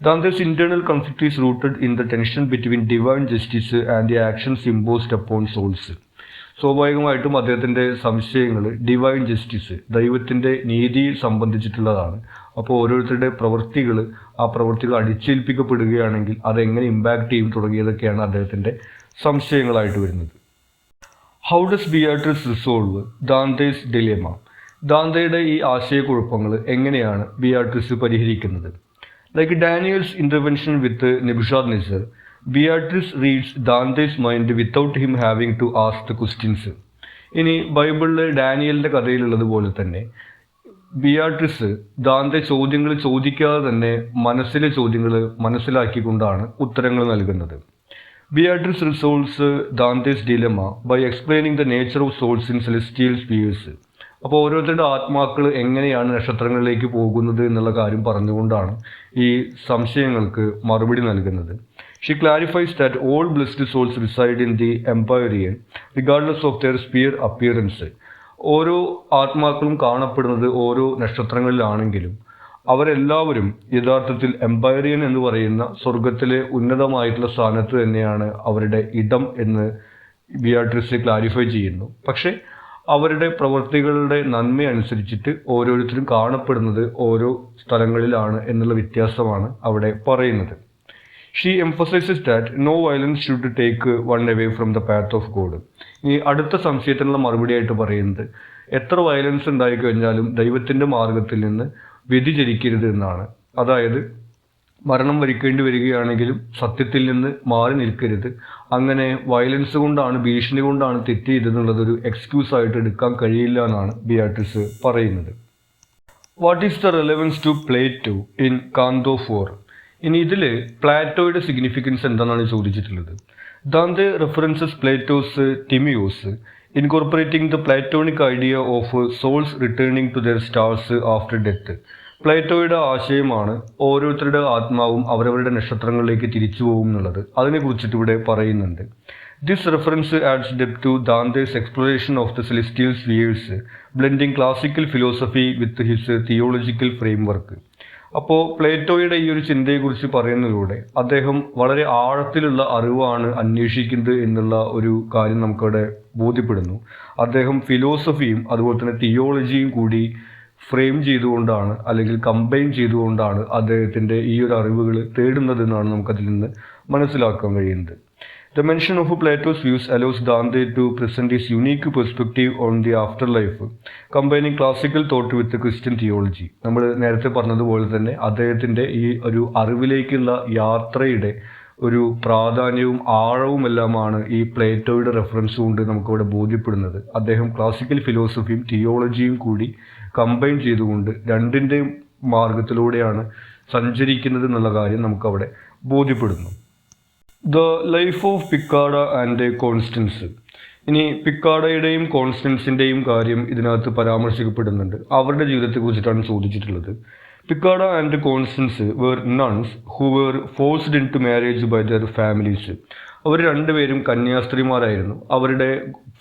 Dante's internal conflict is rooted in the tension between divine justice and the actions imposed upon souls. സ്വാഭാവികമായിട്ടും അദ്ദേഹത്തിൻ്റെ സംശയങ്ങൾ ഡിവൈൻ ജസ്റ്റിസ്, ദൈവത്തിൻ്റെ നീതിയിൽ സംബന്ധിച്ചിട്ടുള്ളതാണ്. അപ്പോൾ ഓരോരുത്തരുടെ ആ പ്രവൃത്തികൾ അടിച്ചേൽപ്പിക്കപ്പെടുകയാണെങ്കിൽ അതെങ്ങനെ ഇമ്പാക്റ്റ് ചെയ്യും തുടങ്ങിയതൊക്കെയാണ് അദ്ദേഹത്തിൻ്റെ സംശയങ്ങളായിട്ട് വരുന്നത്. How does Beatrice resolve Dante's dilemma? ദാന്തയുടെ ഈ ആശയക്കുഴപ്പങ്ങൾ എങ്ങനെയാണ് ബിയാട്രിസ് പരിഹരിക്കുന്നത്? Like Daniel's intervention with Nebuchadnezzar, Beatrice reads Dante's mind without him having to ask the questions. ഇനി ബൈബിളിലെ ഡാനിയലിൻ്റെ കഥയിലുള്ളതുപോലെ തന്നെ ബിയാട്രിസ് ദാന്തെ ചോദ്യങ്ങൾ ചോദിക്കാതെ തന്നെ മനസ്സിലെ ചോദ്യങ്ങൾ മനസ്സിലാക്കിക്കൊണ്ടാണ് ഉത്തരങ്ങൾ നൽകുന്നത്. Beatrice resolves Dante's dilemma by explaining the nature of souls in celestial spheres. അപ്പോൾ ഓരോരുത്തരുടെ ആത്മാക്കൾ എങ്ങനെയാണ് നക്ഷത്രങ്ങളിലേക്ക് പോകുന്നത് എന്നുള്ള കാര്യം പറഞ്ഞുകൊണ്ടാണ് ഈ സംശയങ്ങൾക്ക് മറുപടി നൽകുന്നത്. She clarifies that all blessed souls reside in the Empyrean, regardless of their sphere appearance. ഓരോ ആത്മാക്കളും കാണപ്പെടുന്നത് ഓരോ നക്ഷത്രങ്ങളിലാണെങ്കിലും അവരെല്ലാവരും യഥാർത്ഥത്തിൽ എംപയറിയൻ എന്ന് പറയുന്ന സ്വർഗത്തിലെ ഉന്നതമായിട്ടുള്ള സ്ഥാനത്ത് തന്നെയാണ് അവരുടെ ഇടം എന്ന് ബിയാട്രിസ് ക്ലാരിഫൈ ചെയ്യുന്നു. പക്ഷേ അവരുടെ പ്രവൃത്തികളുടെ നന്മ അനുസരിച്ചിട്ട് ഓരോരുത്തരും കാണപ്പെടുന്നത് ഓരോ സ്ഥലങ്ങളിലാണ് എന്നുള്ള വ്യത്യാസമാണ് അവിടെ പറയുന്നത്. She emphasises that no violence should take one away from the path of God. ഈ അടുത്ത സംശയത്തിനുള്ള മറുപടിയായിട്ട് പറയുന്നത് എത്ര വയലൻസ് ഉണ്ടായിക്കഴിഞ്ഞാലും ദൈവത്തിൻ്റെ മാർഗത്തിൽ നിന്ന് വ്യതിചരിക്കരുത് എന്നാണ്. അതായത് മരണം വരിക്കേണ്ടി വരികയാണെങ്കിലും സത്യത്തിൽ നിന്ന് മാറി നിൽക്കരുത്. അങ്ങനെ വയലൻസ് കൊണ്ടാണ്, ഭീഷണി കൊണ്ടാണ് തെറ്റ് ചെയ്തതെന്നുള്ളതൊരു എക്സ്ക്യൂസ് ആയിട്ട് എടുക്കാൻ കഴിയില്ല എന്നാണ് ബിയാട്രിസ് പറയുന്നത്. What is the relevance to Plato in canto 4? ഇനി ഇതിൽ പ്ലാറ്റോയുടെ സിഗ്നിഫിക്കൻസ് എന്താണെന്നാണ് ചോദിച്ചിട്ടുള്ളത്. Dante references Plato's Timaeus incorporating the Platonic idea of souls returning to their stars after death. പ്ലേറ്റോയുടെ ആശയമാണ് ഓരോരുത്തരുടെ ആത്മാവും അവരവരുടെ നക്ഷത്രങ്ങളിലേക്ക് തിരിച്ചു പോകും എന്നുള്ളത്. അതിനെക്കുറിച്ചിട്ട് ഇവിടെ പറയുന്നുണ്ട്. This reference adds depth to Dante's exploration of the celestial spheres, blending classical philosophy with his theological framework. അപ്പോൾ പ്ലേറ്റോയുടെ ഈ ഒരു ചിന്തയെക്കുറിച്ച് പറയുന്നതിലൂടെ അദ്ദേഹം വളരെ ആഴത്തിലുള്ള അറിവാണ് അന്വേഷിക്കുന്നത് എന്നുള്ള ഒരു കാര്യം നമുക്കവിടെ ബോധ്യപ്പെടുന്നു. അദ്ദേഹം ഫിലോസഫിയും അതുപോലെ തന്നെ തിയോളജിയും കൂടി ഫ്രെയിം ചെയ്തുകൊണ്ടാണ് അല്ലെങ്കിൽ കമ്പൈൻ ചെയ്തുകൊണ്ടാണ് അദ്ദേഹത്തിൻ്റെ ഈ ഒരു അറിവുകൾ തേടുന്നതെന്നാണ് നമുക്കതിൽ നിന്ന് മനസ്സിലാക്കാൻ കഴിയുന്നത്. The mention of Plato's views allows Dante to present his unique perspective on the afterlife, combining classical thought with the Christian theology. നമ്മൾ നേരത്തെ പറഞ്ഞതുപോലെ തന്നെ അദ്ദേഹത്തിൻ്റെ ഈ ഒരു അറിവിലേക്കുള്ള യാത്രയുടെ ഒരു പ്രാധാന്യവും ആഴവുമെല്ലാമാണ് ഈ പ്ലേറ്റോയുടെ റെഫറൻസ് കൊണ്ട് നമുക്കിവിടെ ബോധ്യപ്പെടുന്നത്. അദ്ദേഹം ക്ലാസിക്കൽ ഫിലോസഫിയും തിയോളജിയും കൂടി കമ്പൈൻ ചെയ്തുകൊണ്ട് രണ്ടിൻ്റെയും മാർഗത്തിലൂടെയാണ് സഞ്ചരിക്കുന്നത് എന്നുള്ള കാര്യം നമുക്കവിടെ ബോധ്യപ്പെടുന്നു. The life of Piccarda and Constance. ഇനി പിക്കാഡയുടെയും കോൺസ്റ്റൻസിൻ്റെയും കാര്യം ഇതിനകത്ത് പരാമർശിക്കപ്പെടുന്നുണ്ട്. അവരുടെ ജീവിതത്തെക്കുറിച്ചിട്ടാണ് ചോദിച്ചിട്ടുള്ളത്. Piccarda and Constance were nuns who were forced into marriage by their families. അവർ രണ്ടുപേരും കന്യാസ്ത്രീമാരായിരുന്നു. അവരുടെ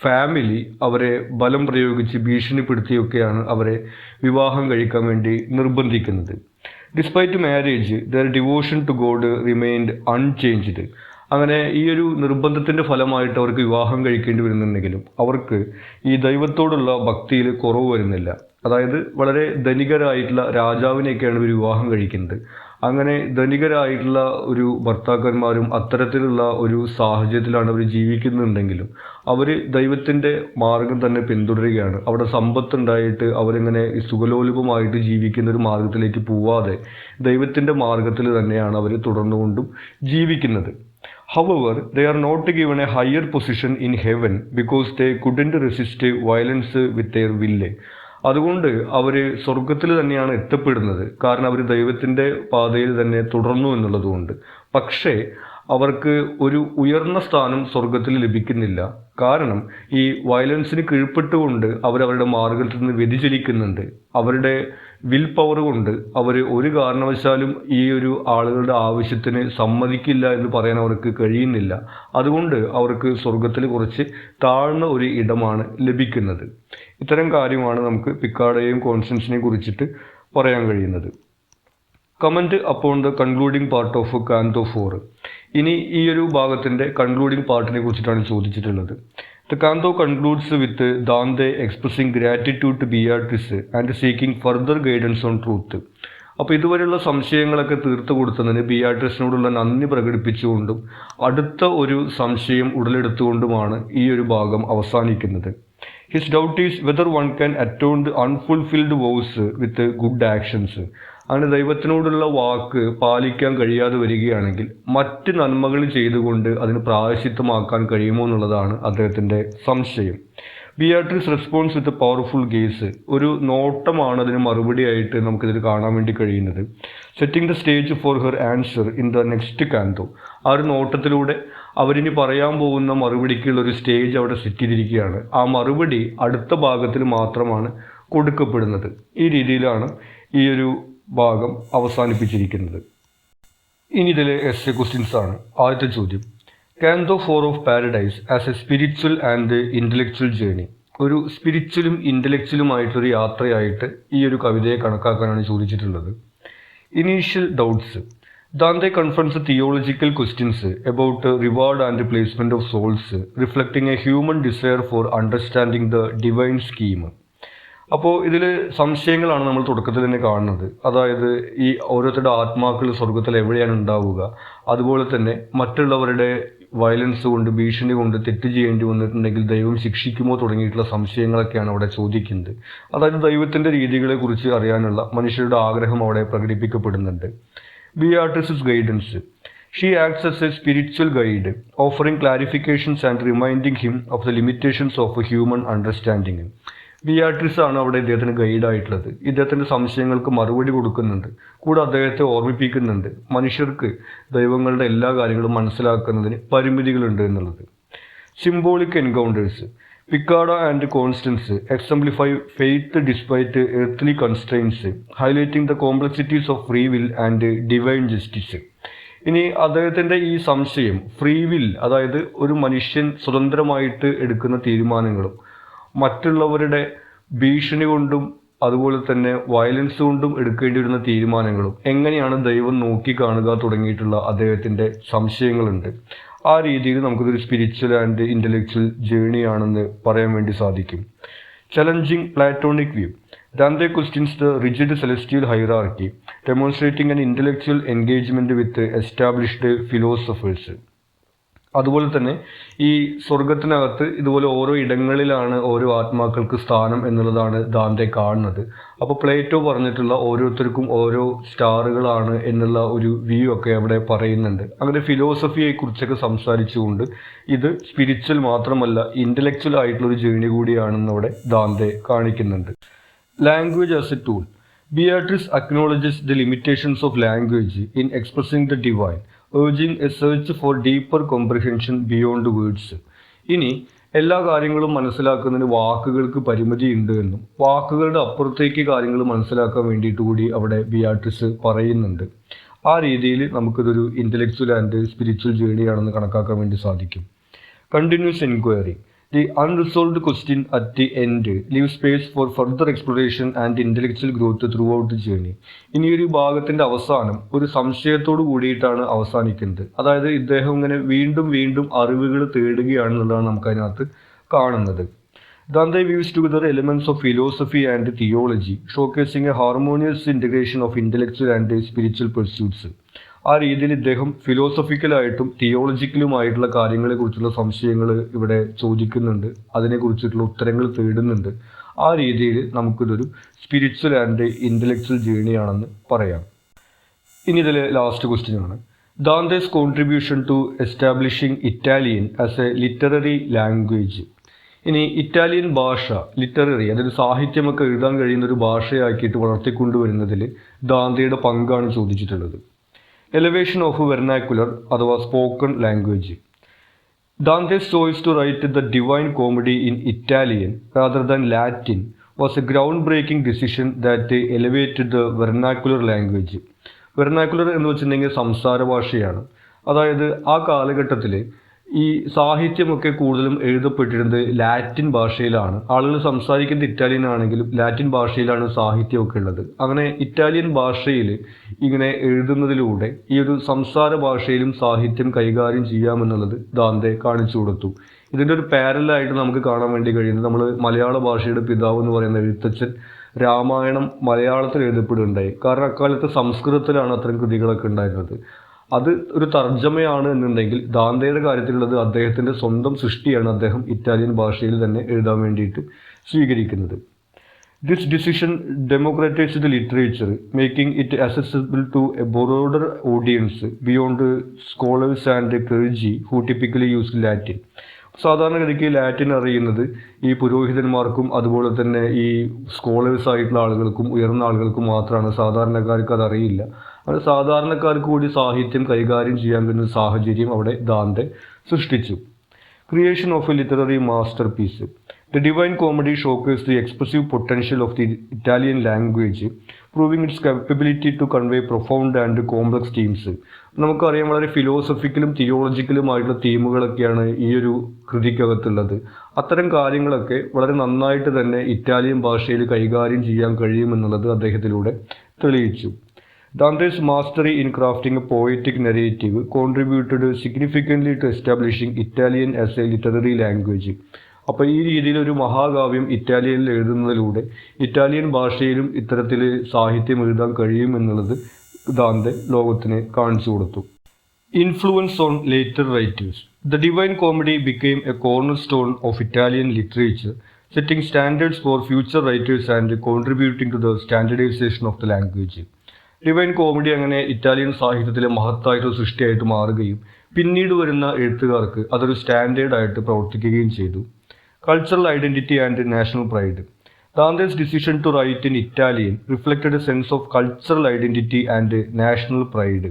ഫാമിലി അവരെ ബലം പ്രയോഗിച്ച് ഭീഷണിപ്പെടുത്തിയൊക്കെയാണ് അവരെ വിവാഹം കഴിക്കാൻ വേണ്ടി നിർബന്ധിക്കുന്നത്. Despite marriage their devotion to God remained unchanged. അങ്ങനെ ഈ ഒരു നിർബന്ധത്തിൻ്റെ ഫലമായിട്ട് അവർക്ക് വിവാഹം കഴിക്കേണ്ടി വരുന്നുണ്ടെങ്കിലും അവർക്ക് ഈ ദൈവത്തോടുള്ള ഭക്തിയിൽ കുറവ് വരുന്നില്ല. അതായത് വളരെ ധനികരായിട്ടുള്ള രാജാവിനെയൊക്കെയാണ് ഇവർ വിവാഹം കഴിക്കുന്നത്. അങ്ങനെ ധനികരായിട്ടുള്ള ഒരു ഭർത്താക്കന്മാരും അത്തരത്തിലുള്ള ഒരു സാഹചര്യത്തിലാണ് അവർ ജീവിക്കുന്നുണ്ടെങ്കിലും അവർ ദൈവത്തിൻ്റെ മാർഗം തന്നെ പിന്തുടരുകയാണ്. അവിടെ സമ്പത്തുണ്ടായിട്ട് അവരിങ്ങനെ സുഖലോലുപമായിട്ട് ജീവിക്കുന്ന ഒരു മാർഗത്തിലേക്ക് പോവാതെ ദൈവത്തിൻ്റെ മാർഗത്തിൽ തന്നെയാണ് അവർ തുടർന്നുകൊണ്ടും ജീവിക്കുന്നത്. However, they are not given a higher position in heaven because they couldn't resist violence with their will. അതുകൊണ്ട് അവർ സ്വർഗത്തിൽ തന്നെയാണ് എത്തപ്പെടുന്നത്. കാരണം അവർ ദൈവത്തിൻ്റെ പാതയിൽ തന്നെ തുടർന്നു എന്നുള്ളതുകൊണ്ട്. പക്ഷേ അവർക്ക് ഒരു ഉയർന്ന സ്ഥാനം സ്വർഗത്തിൽ ലഭിക്കുന്നില്ല. കാരണം ഈ വയലൻസിന് കീഴ്പ്പെട്ടുകൊണ്ട് അവരവരുടെ മാർഗത്തിൽ നിന്ന് വ്യതിചലിക്കുന്നുണ്ട്. അവരുടെ വിൽ പവർ കൊണ്ട് അവർ ഒരു കാരണവശാലും ഈ ഒരു ആളുകളുടെ ആവശ്യത്തിന് സമ്മതിക്കില്ല എന്ന് പറയാൻ അവർക്ക് കഴിയുന്നില്ല. അതുകൊണ്ട് അവർക്ക് സ്വർഗത്തിൽ കുറച്ച് താഴ്ന്ന ഒരു ഇടമാണ് ലഭിക്കുന്നത്. ഇത്തരം കാര്യമാണ് നമുക്ക് പിക്കാഡയെയും കോൺസ്റ്റൻസിനെയും കുറിച്ചിട്ട് പറയാൻ കഴിയുന്നത്. Comment upon the concluding part of canto 4. ഇനി ഈ ഒരു ഭാഗത്തിൻ്റെ കൺക്ലൂഡിംഗ് പാർട്ടിനെ കുറിച്ചിട്ടാണ് ചോദിച്ചിട്ടുള്ളത്. The canto concludes with Dante expressing gratitude to Beatrice and seeking further guidance on truth. അപ്പോൾ ഇതുവരെയുള്ള സംശയങ്ങളൊക്കെ തീർത്തു കൊടുത്തതിന് ബിയാട്രിസിനോടുള്ള നന്ദി പ്രകടിപ്പിച്ചുകൊണ്ടും അടുത്ത ഒരു സംശയം ഉടലെടുത്തുകൊണ്ടുമാണ് ഈ ഒരു ഭാഗം അവസാനിക്കുന്നത്. His doubt is whether one can atone the unfulfilled vows with good actions. അങ്ങനെ ദൈവത്തിനോടുള്ള വാക്ക് പാലിക്കാൻ കഴിയാതെ വരികയാണെങ്കിൽ മറ്റ് നന്മകൾ ചെയ്തുകൊണ്ട് അതിന് പ്രായശ്ചിത്തമാക്കാൻ കഴിയുമോ എന്നുള്ളതാണ് അദ്ദേഹത്തിൻ്റെ സംശയം. Beatrice responds with a powerful gaze. ഒരു നോട്ടമാണ് അതിന് മറുപടിയായിട്ട് നമുക്കിതിൽ കാണാൻ വേണ്ടി കഴിയുന്നത്. Setting the stage for her answer in the next canto. ആ ഒരു നോട്ടത്തിലൂടെ അവരിനി പറയാൻ പോകുന്ന മറുപടിക്കുള്ള ഒരു സ്റ്റേജ് അവിടെ സെറ്റ് ചെയ്തിരിക്കുകയാണ്. ആ മറുപടി അടുത്ത ഭാഗത്തിൽ മാത്രമാണ് കൊടുക്കപ്പെടുന്നത്. ഈ രീതിയിലാണ് ഈ ഒരു ഭാഗം അവസാനിപ്പിച്ചിരിക്കുന്നത്. ഇനി ഇതിലെ എസ്സേ ക്വസ്റ്റ്യൻസ് ആണ്. ആദ്യത്തെ ചോദ്യം, canto 4 of paradise as a spiritual and intellectual journey. ഒരു സ്പിരിച്വലും ഇൻ്റലക്ച്വലുമായിട്ടൊരു യാത്രയായിട്ട് ഈ ഒരു കവിതയെ കണക്കാക്കാനാണ് ചോദിച്ചിട്ടുള്ളത്. Initial doubts. Dante confronts theological questions about reward and placement of souls reflecting a human desire for understanding the divine scheme. അപ്പോൾ ഇതിൽ സംശയങ്ങളാണ് നമ്മൾ തുടക്കത്തിൽ തന്നെ കാണുന്നത്. അതായത് ഈ ഓരോരുത്തരുടെ ആത്മാക്കൾ സ്വർഗത്തിൽ എവിടെയാണ് ഉണ്ടാവുക, അതുപോലെ തന്നെ മറ്റുള്ളവരുടെ വയലൻസ് കൊണ്ട് ഭീഷണി കൊണ്ട് തെറ്റ് ചെയ്യേണ്ടി വന്നിട്ടുണ്ടെങ്കിൽ ദൈവം ശിക്ഷിക്കുമോ തുടങ്ങിയിട്ടുള്ള സംശയങ്ങളൊക്കെയാണ് അവിടെ ചോദിക്കുന്നത്. അതായത് ദൈവത്തിൻ്റെ രീതികളെക്കുറിച്ച് അറിയാനുള്ള മനുഷ്യരുടെ ആഗ്രഹം അവിടെ പ്രകടിപ്പിക്കപ്പെടുന്നുണ്ട്. Beatrice guidance. She acts as a spiritual guide, offering clarifications and reminding him of the limitations of human understanding. Beatrice ആണ് അവിടെ ഇദ്ദേഹത്തിന് ഗൈഡായിട്ടുള്ളത്. ഇദ്ദേഹത്തിൻ്റെ സംശയങ്ങൾക്ക് മറുപടി കൊടുക്കുന്നുണ്ട്. കൂടെ അദ്ദേഹത്തെ ഓർമ്മിപ്പിക്കുന്നുണ്ട് മനുഷ്യർക്ക് ദൈവങ്ങളുടെ എല്ലാ കാര്യങ്ങളും മനസ്സിലാക്കുന്നതിന് പരിമിതികളുണ്ട് എന്നുള്ളത്. Symbolic encounters. Piccarda and Constance exemplify faith despite earth constraints, highlighting the complexities of free will and divine justice. ഇനി അദ്ദേഹത്തിൻ്റെ ഈ സംശയം ഫ്രീ വിൽ, അതായത് ഒരു മനുഷ്യൻ സ്വതന്ത്രമായിട്ട് എടുക്കുന്ന തീരുമാനങ്ങളും മറ്റുള്ളവരുടെ ഭീഷണി കൊണ്ടും അതുപോലെ തന്നെ വയലൻസ് കൊണ്ടും എടുക്കേണ്ടി വരുന്ന തീരുമാനങ്ങളും എങ്ങനെയാണ് ദൈവം നോക്കിക്കാണുക തുടങ്ങിയിട്ടുള്ള അദ്ദേഹത്തിൻ്റെ സംശയങ്ങളുണ്ട്. ആ രീതിയിൽ നമുക്കിതൊരു സ്പിരിച്വൽ ആൻഡ് ഇൻ്റലക്ച്വൽ ജേണിയാണെന്ന് പറയാൻ വേണ്ടി സാധിക്കും. Challenging Platonic view. Dante questions the rigid celestial hierarchy, demonstrating an intellectual engagement with established philosophers. അതുപോലെ തന്നെ ഈ സ്വർഗത്തിനകത്ത് ഇതുപോലെ ഓരോ ഇടങ്ങളിലാണ് ഓരോ ആത്മാക്കൾക്ക് സ്ഥാനം എന്നുള്ളതാണ് ദാന്തെ കാണുന്നത്. അപ്പോൾ പ്ലേറ്റോ പറഞ്ഞിട്ടുള്ള ഓരോരുത്തർക്കും ഓരോ സ്റ്റാറുകളാണ് എന്നുള്ള ഒരു വ്യൂ ഒക്കെ അവിടെ പറയുന്നുണ്ട്. അങ്ങനെ ഫിലോസഫിയെക്കുറിച്ചൊക്കെ സംസാരിച്ചുകൊണ്ട് ഇത് സ്പിരിച്വൽ മാത്രമല്ല ഇൻ്റലക്ച്വൽ ആയിട്ടുള്ളൊരു ജേണി കൂടിയാണെന്ന് അവിടെ ദാന്തെ കാണിക്കുന്നുണ്ട്. Language as A tool. Beatrice acknowledges the limitations of language in expressing the divine, urging a search for deeper comprehension beyond words. ഇനി എല്ലാ കാര്യങ്ങളും മനസ്സിലാക്കുന്നതിന് വാക്കുകൾക്ക് പരിമിതിയുണ്ട് എന്നും വാക്കുകളുടെ അപ്പുറത്തേക്ക് കാര്യങ്ങൾ മനസ്സിലാക്കാൻ വേണ്ടിയിട്ട് കൂടി അവിടെ ബിയാട്രിസ് പറയുന്നുണ്ട്. ആ രീതിയിൽ നമുക്കിതൊരു ഇൻ്റലക്ച്വൽ ആൻഡ് സ്പിരിച്വൽ ജേണിയാണെന്ന് കണക്കാക്കാൻ വേണ്ടി സാധിക്കും. Continuous enquiry. The unresolved question at the end leaves space for further exploration and intellectual growth throughout the journey. ഇനി ഒരു ഭാഗത്തിന്റെ അവസാനം ഒരു സംശയത്തോട് കൂടിയിട്ടാണ് അവസാനിക്കുന്നത്. അതായത് ഇദ്ദേഹം ഇങ്ങനെ വീണ്ടും വീണ്ടും അറിവുകൾ തേടുകയാണെന്നുള്ളതാണ് നമുക്ക് അതിനകത്ത് കാണുന്നത്. Dante weaves together elements of philosophy and theology, showcasing a harmonious integration of intellectual and spiritual pursuits. ആ രീതിയിൽ ഇദ്ദേഹം ഫിലോസഫിക്കലായിട്ടും തിയോളജിക്കലുമായിട്ടുള്ള കാര്യങ്ങളെക്കുറിച്ചുള്ള സംശയങ്ങൾ ഇവിടെ ചോദിക്കുന്നുണ്ട്, അതിനെക്കുറിച്ചിട്ടുള്ള ഉത്തരങ്ങൾ തേടുന്നുണ്ട്. ആ രീതിയിൽ നമുക്കിതൊരു സ്പിരിച്വൽ ആൻഡ് ഇൻ്റലക്ച്വൽ ജേണിയാണെന്ന് പറയാം. ഇനി ഇതിലെ ലാസ്റ്റ് ക്വസ്റ്റ്യൻ ആണ്, Dante's contribution to establishing Italian as a literary language. ഇനി ഇറ്റാലിയൻ ഭാഷ ലിറ്റററി, അതായത് സാഹിത്യമൊക്കെ എഴുതാൻ കഴിയുന്ന ഒരു ഭാഷയാക്കിയിട്ട് വളർത്തിക്കൊണ്ടുവരുന്നതിൽ ദാന്തയുടെ പങ്കാണ് ചോദിച്ചിട്ടുള്ളത്. എലവേഷൻ ഓഫ് വെർനാക്കുലർ അഥവാ spoken language. Dante's choice to write the Divine Comedy in Italian rather than Latin was a groundbreaking decision that elevated the vernacular language. വെർനാക്കുലർ എന്ന് വെച്ചിട്ടുണ്ടെങ്കിൽ സംസാര ഭാഷയാണ്. അതായത് ആ കാലഘട്ടത്തിൽ ഈ സാഹിത്യമൊക്കെ കൂടുതലും എഴുതപ്പെട്ടിരുന്നത് ലാറ്റിൻ ഭാഷയിലാണ്. ആളുകൾ സംസാരിക്കുന്നത് ഇറ്റാലിയൻ ആണെങ്കിലും ലാറ്റിൻ ഭാഷയിലാണ് സാഹിത്യമൊക്കെ ഉള്ളത്. അങ്ങനെ ഇറ്റാലിയൻ ഭാഷയിൽ ഇങ്ങനെ എഴുതുന്നതിലൂടെ ഈ ഒരു സംസാര ഭാഷയിലും സാഹിത്യം കൈകാര്യം ചെയ്യാമെന്നുള്ളത് ദാന്തെ കാണിച്ചു കൊടുത്തു. ഇതിൻ്റെ ഒരു പാരലായിട്ട് നമുക്ക് കാണാൻ വേണ്ടി കഴിയുന്നത് നമ്മൾ മലയാള ഭാഷയുടെ പിതാവ് എന്ന് പറയുന്ന എഴുത്തച്ഛൻ രാമായണം മലയാളത്തിൽ എഴുതപ്പെടുകയുണ്ടായി. കാരണം അക്കാലത്ത് സംസ്കൃതത്തിലാണ് അത്തരം കൃതികളൊക്കെ ഉണ്ടായിരുന്നത്. അത് ഒരു തർജ്ജമയാണ് എന്നുണ്ടെങ്കിൽ ദാന്തയുടെ കാര്യത്തിലുള്ളത് അദ്ദേഹത്തിൻ്റെ സ്വന്തം സൃഷ്ടിയാണ് അദ്ദേഹം ഇറ്റാലിയൻ ഭാഷയിൽ തന്നെ എഴുതാൻ വേണ്ടിയിട്ട് സ്വീകരിക്കുന്നത്. This decision democratised literature, making it accessible to a broader audience beyond scholars and clergy who typically use Latin. സാധാരണഗതിക്ക് ലാറ്റിൻ അറിയുന്നത് ഈ പുരോഹിതന്മാർക്കും അതുപോലെ തന്നെ ഈ സ്കോളേഴ്സ് ആയിട്ടുള്ള ആളുകൾക്കും ഉയർന്ന ആളുകൾക്കും മാത്രമാണ്. സാധാരണക്കാർക്ക് അതറിയില്ല. അത് സാധാരണക്കാർക്ക് കൂടി സാഹിത്യം കൈകാര്യം ചെയ്യാൻ പറ്റുന്ന സാഹചര്യം അവിടെ ദാന്തെ സൃഷ്ടിച്ചു. Creation of a literary masterpiece. The Divine Comedy showcased the expressive potential of the Italian language, proving its capability to convey profound and complex themes. നമുക്കറിയാം വളരെ ഫിലോസഫിക്കലും തിയോളജിക്കലുമായിട്ടുള്ള തീമുകളൊക്കെയാണ് ഈ ഒരു കൃതിക്കകത്തുള്ളത്. അത്തരം കാര്യങ്ങളൊക്കെ വളരെ നന്നായിട്ട് തന്നെ ഇറ്റാലിയൻ ഭാഷയിൽ കൈകാര്യം ചെയ്യാൻ കഴിയുമെന്നുള്ളത് അദ്ദേഹത്തിലൂടെ തെളിയിച്ചു. Dante's mastery in crafting a poetic narrative contributed significantly to establishing Italian as a literary language. അപ്പോൾ ഈ രീതിയിൽ ഒരു മഹാകാവ്യം ഇറ്റാലിയനിൽ എഴുതുന്നതിലൂടെ ഇറ്റാലിയൻ ഭാഷയിലും ഇത്തരത്തിൽ സാഹിത്യം എഴുതാൻ കഴിയുമെന്നുള്ളത് ദാന്തെ ലോകത്തിന് കാണിച്ചു കൊടുത്തു. Influence on later writers. The divine comedy became a cornerstone of Italian literature, setting standards for future writers and contributing to the standardization of the language. Divine comedy അങ്ങനെ ഇറ്റാലിയൻ സാഹിത്യത്തിലെ മഹത്തായിട്ടൊരു സൃഷ്ടിയായിട്ട് മാറുകയും പിന്നീട് വരുന്ന എഴുത്തുകാർക്ക് അതൊരു സ്റ്റാൻഡേർഡായിട്ട് പ്രവർത്തിക്കുകയും ചെയ്തു. Cultural identity and national pride. Dante's decision to write in Italian reflected a sense of cultural identity and national pride.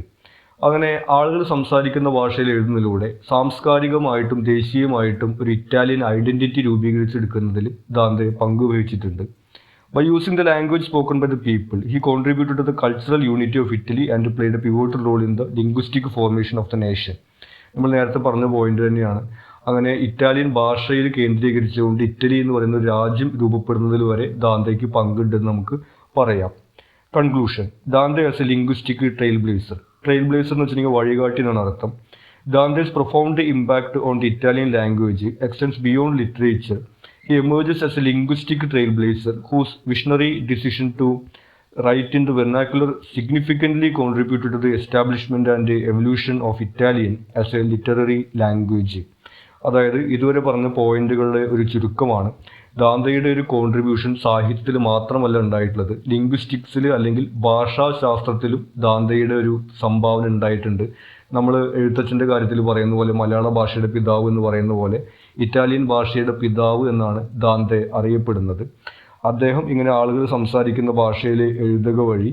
അങ്ങനെ ആളുകൾ സംസാരിക്കുന്ന ഭാഷയിൽ എഴുതുന്നതിലൂടെ സാംസ്കാരികമായിട്ടും ദേശീയമായിട്ടും ഒരു ഇറ്റാലിയൻ ഐഡന്റിറ്റി രൂപീകരിച്ചെടുക്കുന്നതിൽ ദാന്തെ പങ്കുവഹിച്ചിട്ടുണ്ട്. By using the language spoken by the people, he contributed to the cultural unity of Italy and played a pivotal role in the linguistic formation of the nation. നമ്മൾ നേരത്തെ പറഞ്ഞ point തന്നെയാണ്. അങ്ങനെ Italian ഭാഷയിൽ കേന്ദ്രീകരിച്ചുകൊണ്ട് Italy എന്ന് പറയുന്ന ഒരു രാജ്യം രൂപപ്പെടുന്നതിൽ വരെ ദാന്തയ്ക്ക് പങ്കുണ്ടെന്ന് നമുക്ക് പറയാം. Conclusion. Dante as a linguistic trailblazer. Trailblazer എന്ന് വെച്ചിട്ടുണ്ടെങ്കിൽ വഴികാട്ടി എന്നാണ് അർത്ഥം. Dante's profound impact on the Italian language extends beyond literature. He emerges as a linguistic trailblazer whose visionary decision to write in the vernacular significantly contributed to the establishment and the evolution of Italian as a literary language. അതായത് ഇതുവരെ പറഞ്ഞ പോയിന്റുകളുടെ ഒരു ചുരുക്കമാണ്. ദാന്തയുടെ ഒരു contribution സാഹിത്യത്തിൽ മാത്രമല്ല ഉണ്ടായിട്ടുള്ളത്, ലിംഗ്വിസ്റ്റിക്സിൽ അല്ലെങ്കിൽ ഭാഷാശാസ്ത്രത്തിലും ദാന്തയുടെ ഒരു സംഭാവന ഉണ്ടായിട്ടുണ്ട്. നമ്മൾ എഴുത്തച്ഛൻ്റെ കാര്യത്തിൽ പറയുന്ന പോലെ മലയാള ഭാഷയുടെ പിതാവ് എന്ന് പറയുന്ന പോലെ ഇറ്റാലിയൻ ഭാഷയുടെ പിതാവ് എന്നാണ് ദാന്തെ അറിയപ്പെടുന്നത്. അദ്ദേഹം ഇങ്ങനെ ആളുകൾ സംസാരിക്കുന്ന ഭാഷയിൽ എഴുതുക വഴി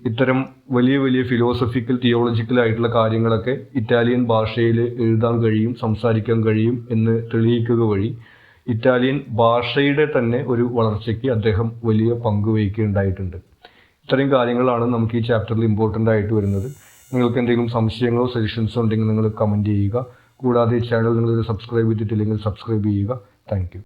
ഇത്തരം വലിയ വലിയ ഫിലോസഫിക്കൽ തിയോളജിക്കൽ ആയിട്ടുള്ള കാര്യങ്ങളൊക്കെ ഇറ്റാലിയൻ ഭാഷയിൽ എഴുതാൻ കഴിയും, സംസാരിക്കാൻ കഴിയും എന്ന് തെളിയിക്കുക വഴി ഇറ്റാലിയൻ ഭാഷയുടെ തന്നെ ഒരു വളർച്ചയ്ക്ക് അദ്ദേഹം വലിയ പങ്ക് വഹിക്കുകയുണ്ടായിട്ടുണ്ട്. ഇത്രയും കാര്യങ്ങളാണ് നമുക്ക് ഈ ചാപ്റ്ററിൽ ഇമ്പോർട്ടൻ്റ് ആയിട്ട് വരുന്നത്. നിങ്ങൾക്ക് എന്തെങ്കിലും സംശയങ്ങളോ സജഷൻസോ ഉണ്ടെങ്കിൽ നിങ്ങൾ കമൻറ്റ് ചെയ്യുക. കൂടാതെ ഈ ചാനൽ നിങ്ങൾ സബ്സ്ക്രൈബ് ചെയ്തിട്ടില്ലെങ്കിൽ സബ്സ്ക്രൈബ് ചെയ്യുക. Thank you.